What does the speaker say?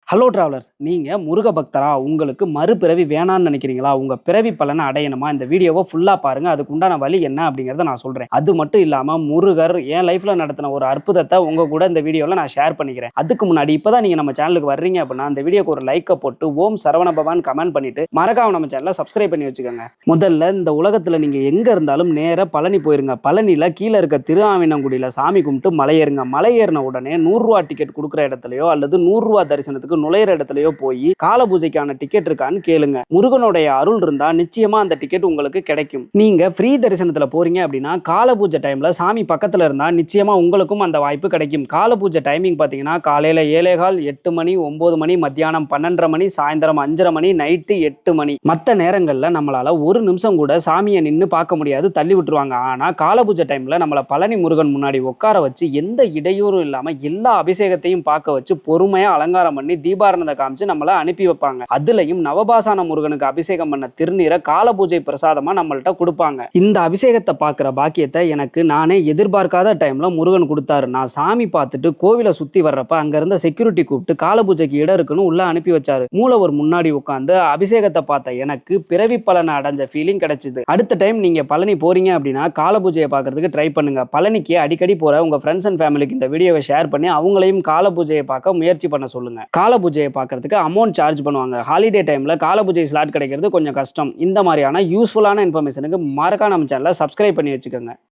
Hello travellers, நீங்க முருக பக்தரா? உங்களுக்கு மறுபிறவி வேணான்னு நினைக்கிறீங்களா? உங்க பிறவி பலனை அடையணுமா? இந்த வீடியோவ ஃபுல்லா பாருங்க. அதுக்கு உண்டான வழி என்ன அப்படிங்கிறத நான் சொல்றேன். அது மட்டும் இல்லாம முருகர் என் லைஃப்ல நடத்தின ஒரு அற்புதத்த உங்க கூட இந்த வீடியோல நான் ஷேர் பண்ணிக்கிறேன். அதுக்கு முன்னாடி இப்பதான் நீங்க நம்ம சேனலுக்கு வர்றீங்க அப்படின்னா அந்த வீடியோக்கு ஒரு லைக்க போட்டு ஓம் சரவண பவான் கமெண்ட் பண்ணிட்டு மறக்காம நம்ம சேனலை சப்ஸ்கிரைப் பண்ணி வச்சுக்கோங்க. முதல்ல இந்த உலகத்துல நீங்க எங்க இருந்தாலும் நேரா பழனி போயிருங்க. பழனில கீழே இருக்க திருஆவினங்குடியில சாமி கும்பிட்டு மலை ஏறுங்க. மலை ஏறின உடனே ₹100 டிக்கெட் கொடுக்குற இடத்துலயோ அல்லது ₹100 தரிசனத்துக்கு நுழையிற இடத்துலயோ போய் கால பூஜைக்கான டிக்கெட் இருக்கான்னு கேளுங்க. முருகனுடைய அருள் இருந்தா நிச்சயமா அந்த டிக்கெட் உங்களுக்கு கிடைக்கும். நீங்க ஃப்ரீ தரிசனத்துல போறீங்க அப்படின்னா கால பூஜை டைம்ல சாமி பக்கத்துல இருந்தா நிச்சயமா உங்களுக்கும் அந்த வாய்ப்பு கிடைக்கும். கால பூஜை டைமிங் பாத்தீங்கன்னா காலையில 7:15, 8 மணி, 9 மணி, மத்தியானம் 12:30 மணி, சாயந்தரம் 5:30 மணி, நைட்டு 8 மணி. மத்த நேரங்கள்ல நம்மளால ஒரு நிமிஷம் கூட சாமியை நின்று பார்க்க முடியாது, தள்ளி விட்டுருவாங்க. ஆனா கால பூஜை டைம்ல நம்மள பழனி முருகன் முன்னாடி உட்கார வச்சு எந்த இடையூறும் இல்லாம எல்லா அபிஷேகத்தையும் பார்க்க வச்சு பொறுமையா அலங்காரம் பண்ணி தீபாரணத்தை காமிச்சு நம்மள அனுப்பி வைப்பாங்க. அதுலயும் நவபாசான முருகனுக்கு அபிஷேகம் பண்ண திருநீரை கால பூஜை பிரசாதமா நம்மள்ட்ட கொடுப்பாங்க. இந்த அபிஷேகத்தை பார்க்கிற பாக்கியத்தை எனக்கு நானே எதிர்பார்க்காத டைம்ல முருகன் கொடுத்தாரு. நான் சாமி பார்த்துட்டு கோவிலை சுத்தி வர்றப்ப அங்க இருந்த செக்யூரிட்டி கூப்பிட்டு கால பூஜைக்கு இடம் இருக்குன்னு உள்ள அனுப்பி வச்சாரு. மூலவர் முன்னாடி உட்காந்து அபிஷேகத்தை பார்த்த எனக்கு பிறவி பலனை அடைஞ்ச ஃபீலிங் கிடைச்சது. அடுத்த டைம் நீங்க பழனி போறீங்க அப்படின்னா கால பூஜையை பார்க்கறதுக்கு ட்ரை பண்ணுங்க. பழனிக்கு அடிக்கடி போற உங்க ஃப்ரெண்ட்ஸ் அண்ட் ஃபேமிலிக்கு இந்த வீடியோவை ஷேர் பண்ணி அவங்களையும் கால பூஜையை பார்க்க முயற்சி பண்ண சொல்லுங்க. கால பூஜையை பார்க்கறதுக்கு அமௌண்ட் சார்ஜ் பண்ணுவாங்க. ஹாலிடே டைம்ல கால பூஜை ஸ்லாட் கிடைக்கிறது கொஞ்சம் கஷ்டம். இந்த மாதிரியான யூஸ்ஃபுல்லான இன்ஃபர்மேஷனுக்கு மறக்காம நம்ம சேனலை சப்ஸ்கிரைப் பண்ணி வச்சுக்கோங்க.